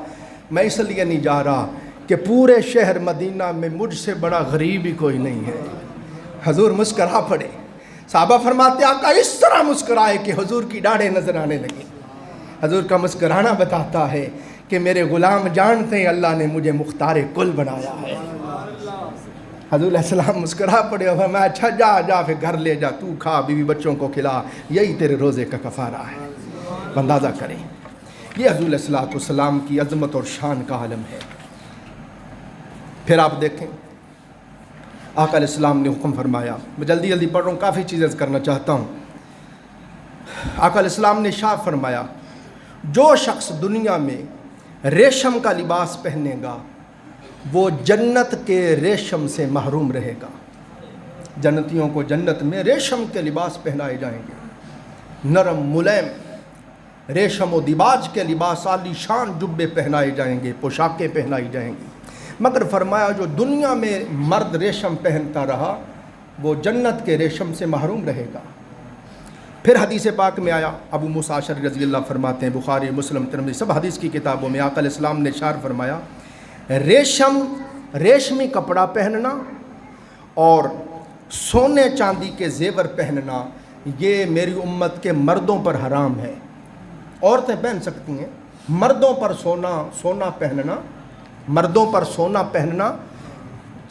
میں اس لیے نہیں جا رہا کہ پورے شہر مدینہ میں مجھ سے بڑا غریب ہی کوئی نہیں ہے۔ حضور مسکرا پڑے، صحابہ فرماتے آقا اس طرح مسکرائے کہ حضور کی ڈاڑھیں نظر آنے لگی۔ حضور کا مسکرانا بتاتا ہے کہ میرے غلام جانتے ہیں اللہ نے مجھے مختار کل بنایا ہے۔ حضور علیہ السلام مسکرا پڑے اور فرمایا اچھا جا پھر گھر لے جا، تو کھا، بیوی بچوں کو کھلا، یہی تیرے روزے کا کفارہ ہے۔ اندازہ کریں، یہ حضور علیہ السلام کی عظمت اور شان کا عالم ہے۔ پھر آپ دیکھیں آقا علیہ السلام نے حکم فرمایا، میں جلدی پڑھ رہا ہوں، کافی چیزیں کرنا چاہتا ہوں۔ آقا علیہ السلام نے ارشاد فرمایا جو شخص دنیا میں ریشم کا لباس پہنے گا وہ جنت کے ریشم سے محروم رہے گا۔ جنتیوں کو جنت میں ریشم کے لباس پہنائے جائیں گے، نرم ملائم ریشم و دیباج کے لباس، عالی شان جبے پہنائے جائیں گے، پوشاکیں پہنائی جائیں گی، مگر فرمایا جو دنیا میں مرد ریشم پہنتا رہا وہ جنت کے ریشم سے محروم رہے گا۔ پھر حدیث پاک میں آیا، ابو موسیٰ اشعری رضی اللہ فرماتے ہیں، بخاری مسلم ترمذی سب حدیث کی کتابوں میں آقا علیہ السلام نے ارشاد فرمایا، ریشمی کپڑا پہننا اور سونے چاندی کے زیور پہننا یہ میری امت کے مردوں پر حرام ہے۔ عورتیں پہن سکتی ہیں، مردوں پر سونا پہننا، مردوں پر سونا پہننا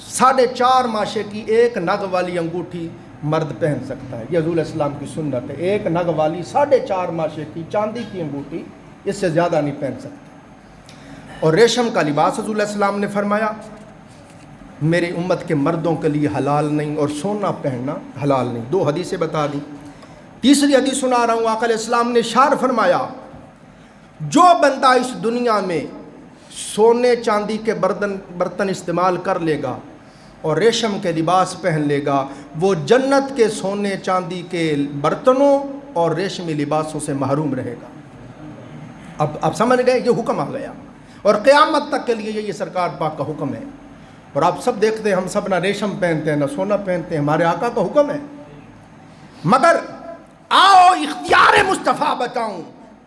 4.5 ماشے کی ایک نگ والی انگوٹھی مرد پہن سکتا ہے، یہ حضور علیہ السلام کی سنت ہے۔ ایک نگ والی 4.5 ماشے کی چاندی کی انگوٹھی اس سے زیادہ نہیں پہن سکتا۔ اور ریشم کا لباس حضور علیہ السلام نے فرمایا میری امت کے مردوں کے لیے حلال نہیں، اور سونا پہننا حلال نہیں۔ 2 حدیثیں بتا دیں، تیسری حدیث سنا رہا ہوں۔ آقا علیہ السلام نے ارشاد فرمایا جو بندہ اس دنیا میں سونے چاندی کے برتن استعمال کر لے گا اور ریشم کے لباس پہن لے گا، وہ جنت کے سونے چاندی کے برتنوں اور ریشمی لباسوں سے محروم رہے گا۔ اب سمجھ گئے، یہ حکم آ گیا اور قیامت تک کے لیے یہ سرکار پاک کا حکم ہے۔ اور آپ سب دیکھتے ہیں ہم سب نہ ریشم پہنتے ہیں نہ سونا پہنتے ہیں، ہمارے آقا کا حکم ہے۔ مگر آؤ اختیار مصطفیٰ بتاؤں،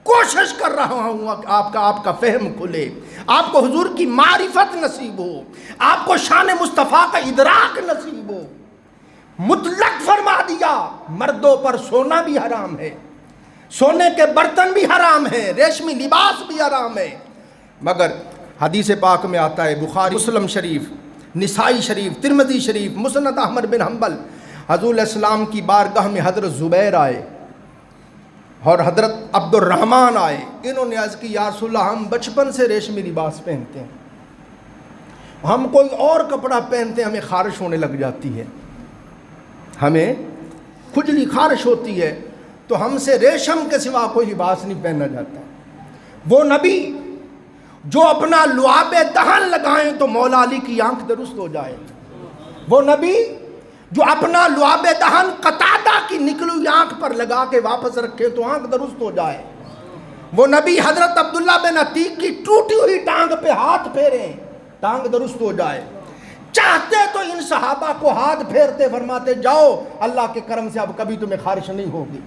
کوشش کر رہا ہوں کہ آپ کا فہم کھلے، آپ کو حضور کی معرفت نصیب ہو، آپ کو شان مصطفیٰ کا ادراک نصیب ہو۔ مطلق فرما دیا مردوں پر سونا بھی حرام ہے، سونے کے برتن بھی حرام ہیں، ریشمی لباس بھی حرام ہے۔ مگر حدیث پاک میں آتا ہے، بخاری مسلم شریف، نسائی شریف، ترمذی شریف، مسند احمد بن حنبل، حضور علیہ السلام کی بارگاہ میں حضرت زبیر آئے اور حضرت عبد الرحمن آئے۔ انہوں نے عرض کی یا رسول اللہ ہم بچپن سے ریشمی لباس پہنتے ہیں، ہم کوئی اور کپڑا پہنتے ہیں ہمیں خارش ہونے لگ جاتی ہے، ہمیں کھجلی خارش ہوتی ہے، تو ہم سے ریشم کے سوا کوئی لباس نہیں پہنا جاتا۔ وہ نبی جو اپنا لعاب دہن لگائیں تو مولا علی کی آنکھ درست ہو جائے، وہ نبی جو اپنا لعاب دہن قتادہ کی نکلی ہوئی آنکھ پر لگا کے واپس رکھے تو آنکھ درست ہو جائے، وہ نبی حضرت عبداللہ بن عتیق کی ٹوٹی ہوئی ٹانگ پہ ہاتھ پھیریں ٹانگ درست ہو جائے۔ چاہتے تو ان صحابہ کو ہاتھ پھیرتے، فرماتے جاؤ اللہ کے کرم سے اب کبھی تمہیں خارش نہیں ہوگی۔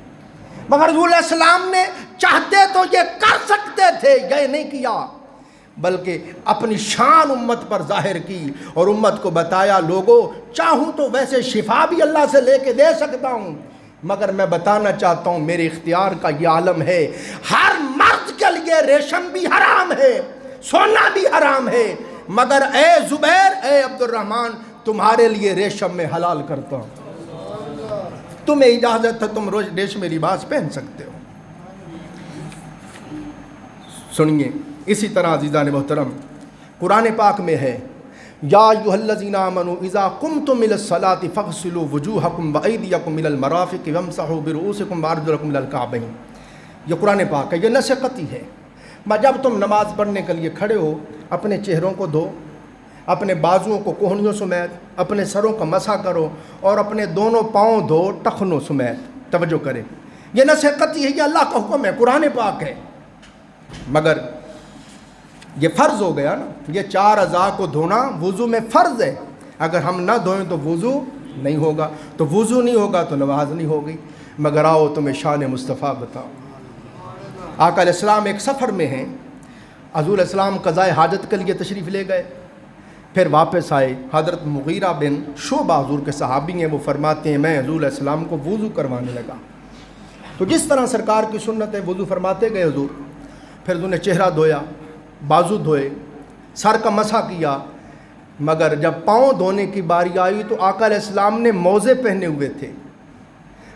مگر حضور علیہ السلام نے چاہتے تو یہ کر سکتے تھے، یہ نہیں کیا، بلکہ اپنی شان امت پر ظاہر کی اور امت کو بتایا لوگوں چاہوں تو ویسے شفا بھی اللہ سے لے کے دے سکتا ہوں، مگر میں بتانا چاہتا ہوں میرے اختیار کا یہ عالم ہے، ہر مرد کے لیے ریشم بھی حرام ہے، سونا بھی حرام ہے، مگر اے زبیر، اے عبد الرحمن، تمہارے لیے ریشم میں حلال کرتا ہوں، تمہیں اجازت ہے، تم روز ریشمی لباس پہن سکتے ہو۔ سنیے اسی طرح عزیزان محترم قرآن پاک میں ہے یا ایھا الذین آمنوا اذا قمتم الی الصلاۃ فاغسلوا وجوہکم وایدیکم الی المرافق وامسحوا برؤوسکم وارجلکم الی الکعبین۔ یہ قرآن پاک ہے، یہ نصیحتی ہے۔ جب تم نماز پڑھنے کے لیے کھڑے ہو اپنے چہروں کو دھو، اپنے بازوؤں کو کوہنیوں سمیت، اپنے سروں کا مسح کرو اور اپنے دونوں پاؤں دھو ٹخنوں سمیت۔ توجہ کریں، یہ نصیحتی ہے، یہ اللہ کا حکم ہے، قرآن پاک ہے۔ مگر یہ فرض ہو گیا نا، یہ 4 اعضاء کو دھونا وضو میں فرض ہے، اگر ہم نہ دھوئیں تو وضو نہیں ہوگا، تو وضو نہیں ہوگا تو نماز نہیں ہوگی۔ مگر آؤ تمہیں شان مصطفیٰ بتاؤ۔ آقا علیہ السلام ایک سفر میں ہیں، حضور علیہ السلام قضائے حاجت کے لیے تشریف لے گئے، پھر واپس آئے۔ حضرت مغیرہ بن شعبہ حضور کے صحابی ہیں، وہ فرماتے ہیں میں حضور علیہ السلام کو وضو کروانے لگا، تو جس طرح سرکار کی سنت ہے وضو فرماتے گئے حضور، پھر انہوں نے چہرہ دھویا، بازو دھوئے، سر کا مسح کیا، مگر جب پاؤں دھونے کی باری آئی تو آقا علیہ السلام نے موزے پہنے ہوئے تھے،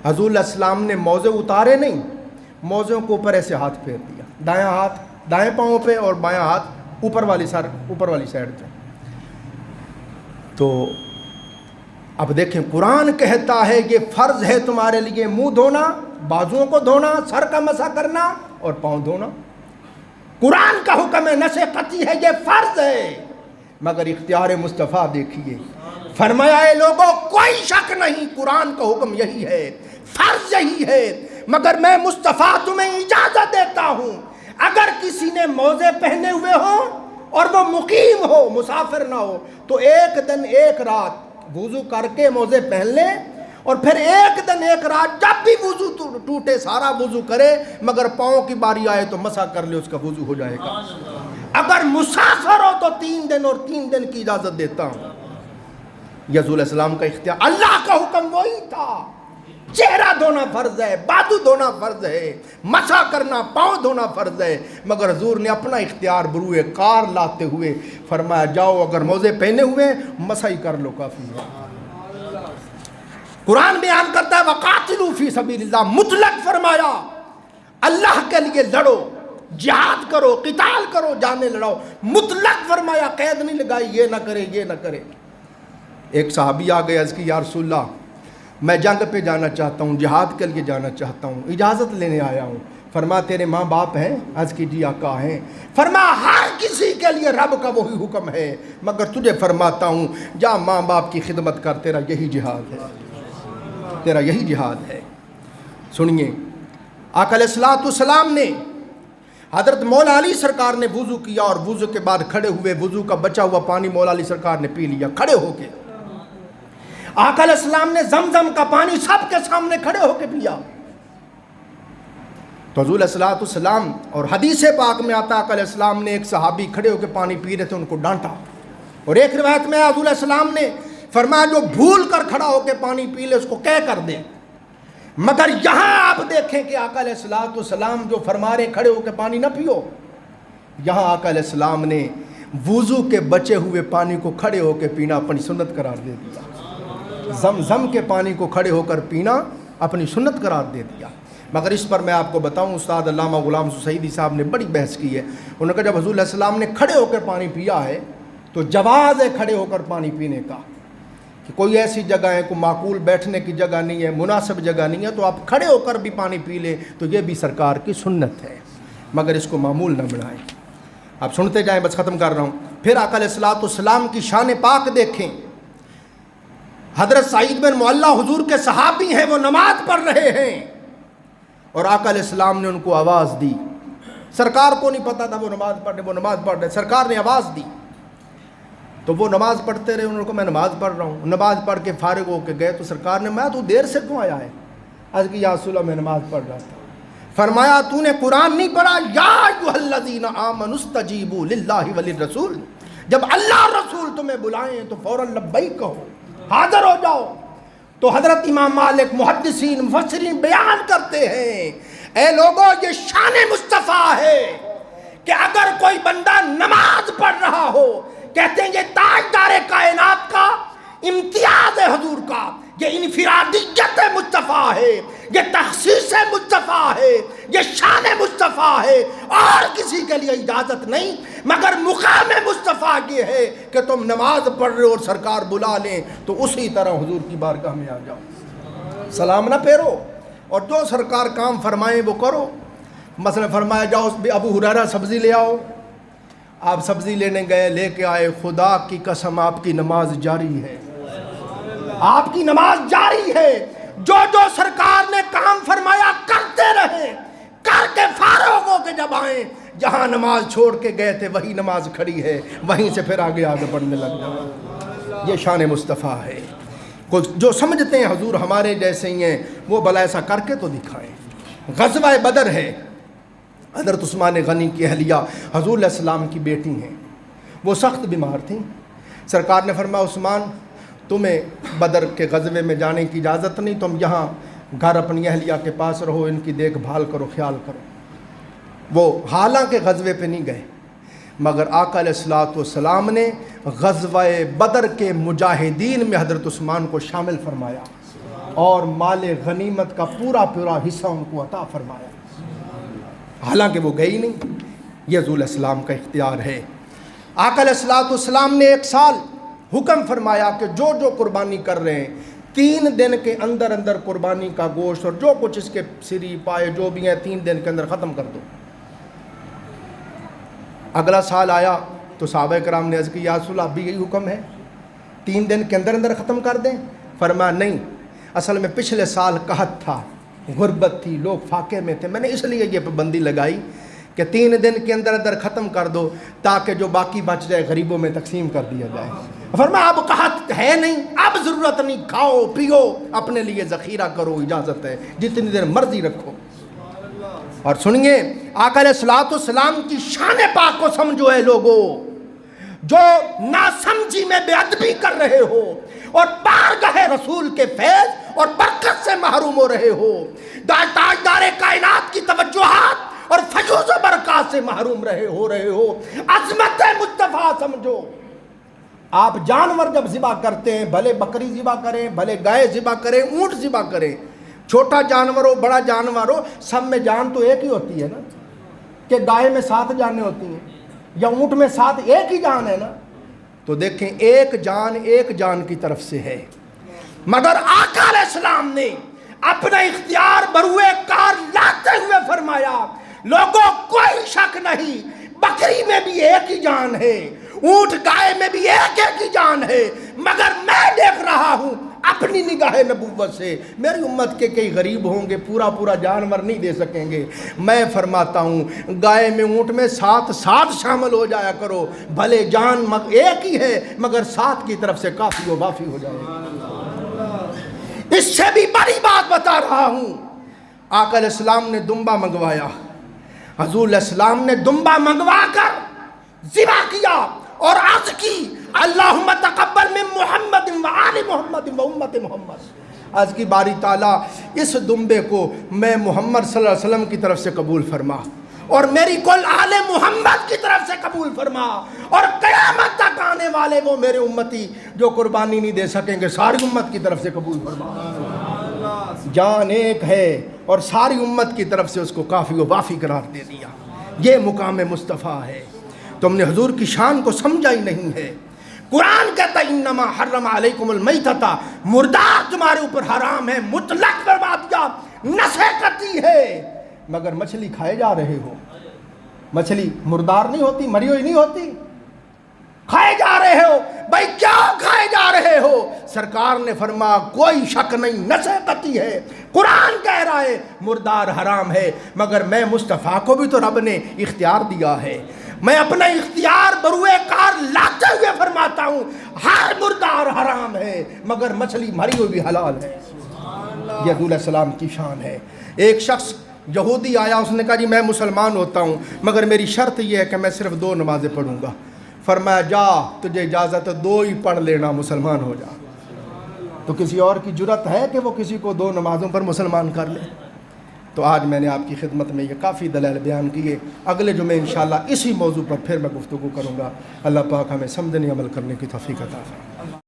حضور علیہ السلام نے موزے اتارے نہیں، موزوں کو اوپر ایسے ہاتھ پھیر دیا، دایاں ہاتھ دائیں پاؤں پہ اور بایاں ہاتھ اوپر والی سائڈ پہ۔ تو اب دیکھیں قرآن کہتا ہے یہ فرض ہے تمہارے لیے منہ دھونا، بازوؤں کو دھونا، سر کا مسح کرنا اور پاؤں دھونا، قرآن کا حکم ہے، نص قطعی ہے، یہ فرض ہے۔ مگر اختیار مصطفیٰ دیکھیے، فرمایا اے لوگوں کوئی شک نہیں، قرآن کا حکم یہی ہے، فرض یہی ہے، مگر میں مصطفیٰ تمہیں اجازت دیتا ہوں اگر کسی نے موزے پہنے ہوئے ہوں اور وہ مقیم ہو، مسافر نہ ہو، تو 1 دن 1 رات وضو کر کے موزے پہن لیں، اور پھر 1 دن 1 رات جب بھی وضو ٹوٹے سارا وضو کرے مگر پاؤں کی باری آئے تو مسح کر لے، اس کا وضو ہو جائے گا۔ اگر مسافر ہو تو 3 دن اور 3 دن کی اجازت دیتا ہوں۔ یہ حضور علیہ السلام کا اختیار، اللہ کا حکم وہی تھا۔ چہرہ دھونا فرض ہے، بازو دھونا فرض ہے، مسح کرنا، پاؤں دھونا فرض ہے، مگر حضور نے اپنا اختیار بروئے کار لاتے ہوئے فرمایا جاؤ اگر موزے پہنے ہوئے مسح ہی کر لو، کافی ہے۔ قرآن بیان کرتا ہے وَقَاتِلُوا فِي سَبِيلِ اللَّهِ، مطلق فرمایا اللہ کے لیے لڑو، جہاد کرو، قتال کرو، جانے لڑاؤ، مطلق فرمایا، قید نہیں لگائی یہ نہ کرے یہ نہ کرے۔ ایک صحابی آ گئے، عرض کی یا رسول اللہ میں جنگ پہ جانا چاہتا ہوں، جہاد کے لیے جانا چاہتا ہوں، اجازت لینے آیا ہوں۔ فرما تیرے ماں باپ ہیں؟ عرض کی جی آقا ہیں۔ فرما ہر کسی کے لیے رب کا وہی حکم ہے، مگر تجھے فرماتا ہوں جا ماں باپ کی خدمت کر، تیرا یہی جہاد ہے، تیرا یہی جہاد ہے۔ سنیے آقا علیہ الصلوۃ والسلام نے، حضرت مولا علی سرکار نے وضو کیا اور وضو کے بعد کھڑے ہوئے، وضو کا بچا ہوا پانی مولا علی سرکار نے پی لیا کھڑے ہو کے۔ آقا علیہ السلام نے زمزم کا پانی سب کے سامنے کھڑے ہو کے پیا۔ تو حضور علیہ الصلوۃ والسلام، اور حدیث پاک میں آتا ہے آقا علیہ السلام نے ایک صحابی کھڑے ہو کے پانی پی رہے تھے ان کو ڈانٹا، اور ایک روایت میں حضور علیہ السلام نے فرمایا جو بھول کر کھڑا ہو کے پانی پی لے اس کو کہہ کر دے۔ مگر یہاں آپ دیکھیں کہ آقا علیہ الصلوۃ والسلام جو فرما رہے کھڑے ہو کے پانی نہ پیو، یہاں آقا علیہ السلام نے وضو کے بچے ہوئے پانی کو کھڑے ہو کے پینا اپنی سنت قرار دے دیا۔ زمزم کے پانی کو کھڑے ہو کر پینا اپنی سنت قرار دے دیا۔ مگر اس پر میں آپ کو بتاؤں، استاد علامہ غلام سعیدی صاحب نے بڑی بحث کی ہے۔ انہوں نے کہا جب حضور علیہ السلام نے کھڑے ہو کر پانی پیا ہے تو جواز ہے کھڑے ہو کر پانی پینے کا، کہ کوئی ایسی جگہ ہے، کوئی معقول بیٹھنے کی جگہ نہیں ہے، مناسب جگہ نہیں ہے، تو آپ کھڑے ہو کر بھی پانی پی لیں تو یہ بھی سرکار کی سنت ہے، مگر اس کو معمول نہ بنائیں۔ آپ سنتے جائیں، بس ختم کر رہا ہوں۔ پھر آقا علیہ الصلوۃ والسلام کی شان پاک دیکھیں۔ حضرت سعید بن معلہ حضور کے صحابی ہیں، وہ نماز پڑھ رہے ہیں اور آقا علیہ السلام نے ان کو آواز دی۔ سرکار کو نہیں پتا تھا وہ نماز پڑھ رہے، سرکار نے آواز دی تو وہ نماز پڑھتے رہے۔ انہوں نے کہا میں نماز پڑھ رہا ہوں۔ نماز پڑھ کے فارغ ہو کے گئے تو سرکار نے، میں تو دیر سے کیوں آیا ہے؟ عرض کی یا رسول اللہ میں نماز پڑھ رہا تھا۔ فرمایا تو نے قرآن نہیں پڑھا؟ یا ایھا الذین آمنوا استجیبوا للہ وللرسول، جب اللہ رسول تمہیں بلائیں تو فوراً لبیک کہو، حاضر ہو جاؤ۔ تو حضرت امام مالک محدثین مفسرین بیان کرتے ہیں اے لوگوں یہ شان مصطفیٰ ہے کہ اگر کوئی بندہ نماز پڑھ رہا ہو، کہتے ہیں یہ تاجدار کائنات کا امتیاز ہے، حضور کا یہ انفرادیت مصطفیٰ ہے، یہ تخصیص مصطفیٰ ہے، یہ شان مصطفیٰ ہے، اور کسی کے لیے اجازت نہیں، مگر مقام مصطفیٰ یہ ہے کہ تم نماز پڑھ رہے ہو اور سرکار بلا لیں تو اسی طرح حضور کی بارگاہ میں آ جاؤ، سلام نہ پھیرو اور جو سرکار کام فرمائیں وہ کرو۔ مثلا فرمایا جاؤ ابو ہریرہ سبزی لے آؤ، آپ سبزی لینے گئے، لے کے آئے، خدا کی قسم آپ کی نماز جاری ہے، آپ کی نماز جاری ہے، جو جو سرکار نے کام فرمایا کرتے رہے، کر کے فارغ ہو کے جب آئیں، جہاں نماز چھوڑ کے گئے تھے وہی نماز کھڑی ہے، وہیں سے پھر آگے پڑھنے لگ جاؤ۔ یہ شان مصطفیٰ ہے۔ جو سمجھتے ہیں حضور ہمارے جیسے ہی ہیں وہ بھلا ایسا کر کے تو دکھائیں۔ غزوہ بدر ہے، حضرت عثمان غنی کی اہلیہ حضور علیہ السلام کی بیٹی ہیں، وہ سخت بیمار تھیں۔ سرکار نے فرمایا عثمان تمہیں بدر کے غزوے میں جانے کی اجازت نہیں، تم یہاں گھر اپنی اہلیہ کے پاس رہو، ان کی دیکھ بھال کرو، خیال کرو۔ وہ حالانکہ غزوے پہ نہیں گئے، مگر آقا علیہ الصلوۃ والسلام نے غزوہ بدر کے مجاہدین میں حضرت عثمان کو شامل فرمایا اور مال غنیمت کا پورا حصہ ان کو عطا فرمایا، حالانکہ وہ گئی نہیں۔ یہ حضور علیہ السلام کا اختیار ہے۔ آقا علیہ الصلوۃ والسلام نے 1 سال حکم فرمایا کہ جو جو قربانی کر رہے ہیں 3 دن کے اندر اندر قربانی کا گوشت اور جو کچھ اس کے سری پائے جو بھی ہیں 3 دن کے اندر ختم کر دو۔ اگلا سال آیا تو صحابہ کرام نے عرض کی یا رسول اللہ اب بھی یہی حکم ہے 3 دن کے اندر اندر ختم کر دیں؟ فرمایا نہیں، اصل میں پچھلے سال قحط تھا، غربت تھی، لوگ فاقے میں تھے، میں نے اس لیے یہ پابندی لگائی کہ 3 دن کے اندر اندر ختم کر دو تاکہ جو باقی بچ جائے غریبوں میں تقسیم کر دیا جائے۔ فرمایا اب قحط ہے نہیں، اب ضرورت نہیں، کھاؤ پیو، اپنے لیے ذخیرہ کرو، اجازت ہے، جتنی دیر مرضی رکھو۔ اور سنیے آقا علیہ الصلوۃ والسلام کی شان پاک کو سمجھو اے لوگو، جو ناسمجھی میں بے ادبی کر رہے ہو اور بارگاہ رسول کے فیض اور برکت سے محروم ہو رہے ہو، تاجدار کائنات کی توجہات اور فیوز و برکات سے محروم ہو رہے ہو، عظمت مصطفیٰ سمجھو۔ آپ جانور جب ذبح کرتے ہیں، بھلے بکری ذبح کریں، بھلے گائے ذبح کریں، اونٹ ذبح کریں، چھوٹا جانور ہو بڑا جانور ہو، سب میں جان تو ایک ہی ہوتی ہے نا، کہ گائے میں 7 جانیں ہوتی ہیں یا اونٹ میں 7، ایک ہی جان ہے نا۔ تو دیکھیں ایک جان کی طرف سے ہے، مگر آقا علیہ السلام نے اپنا اختیار بروئے کار لاتے ہوئے فرمایا لوگوں کوئی شک نہیں، بکری میں بھی ایک ہی جان ہے، اونٹ گائے میں بھی ایک ہی جان ہے، مگر میں دیکھ رہا ہوں اپنی نگاہ نبوت سے میری امت کے کئی غریب ہوں گے، پورا جانور نہیں دے سکیں گے، میں فرماتا ہوں گائے میں اونٹ میں 7 شامل ہو جایا کرو، بھلے جان ایک ہی ہے مگر 7 کی طرف سے کافی و وافی ہو جائے گا۔ اس سے بھی بڑی بات بتا رہا ہوں، آقا علیہ السلام نے دمبا منگوایا، حضور علیہ السلام نے دمبا منگوا کر ذبح کیا اور عرض کی اللہم تقبل من محمد و آل محمد و امت محمد، عرض کی باری تعالیٰ اس دمبے کو میں محمد صلی اللہ علیہ وسلم کی طرف سے قبول فرما اور میری کل آل محمد کی طرف سے قبول فرما، اور قیامت تک آنے والے وہ میرے امتی جو قربانی نہیں دے سکیں گے ساری امت کی طرف سے قبول فرما۔ جان ایک ہے اور ساری امت کی طرف سے اس کو کافی و وافی قرار دے دیا، یہ مقام مصطفیٰ ہے۔ تم نے حضور کی شان کو سمجھا ہی نہیں ہے۔ قرآن کہتا ہے انما حرم علیکم المیتۃ، مردار تمہارے اوپر حرام ہے، مطلق فرما دیا، نسختی ہے، مگر مچھلی کھائے جا رہے ہو۔ مچھلی مردار نہیں ہوتی، مری ہوئی نہیں ہوتی، کھائے جا رہے ہو، بھائی کیا کھائے جا رہے ہو؟ سرکار نے فرمایا کوئی شک نہیں، نسختی ہے، قرآن کہہ رہا ہے مردار حرام ہے، مگر میں مصطفیٰ کو بھی تو رب نے اختیار دیا ہے، میں اپنا اختیار بروئے کار لاتے ہوئے فرماتا ہوں ہر مردار حرام ہے مگر مچھلی مری ہوئی بھی حلال ہے۔ یہ حضور علیہ السلام کی شان ہے۔ ایک شخص یہودی آیا، اس نے کہا جی میں مسلمان ہوتا ہوں مگر میری شرط یہ ہے کہ میں صرف 2 نمازیں پڑھوں گا۔ فرمایا جا تجھے اجازت ہے 2 ہی پڑھ لینا، مسلمان ہو جا۔ تو کسی اور کی جرت ہے کہ وہ کسی کو 2 نمازوں پر مسلمان کر لے؟ تو آج میں نے آپ کی خدمت میں یہ کافی دلائل بیان کیے، اگلے جمعے انشاءاللہ اسی موضوع پر پھر میں گفتگو کروں گا۔ اللہ پاک ہمیں سمجھنے عمل کرنے کی توفیق عطا فرمائے۔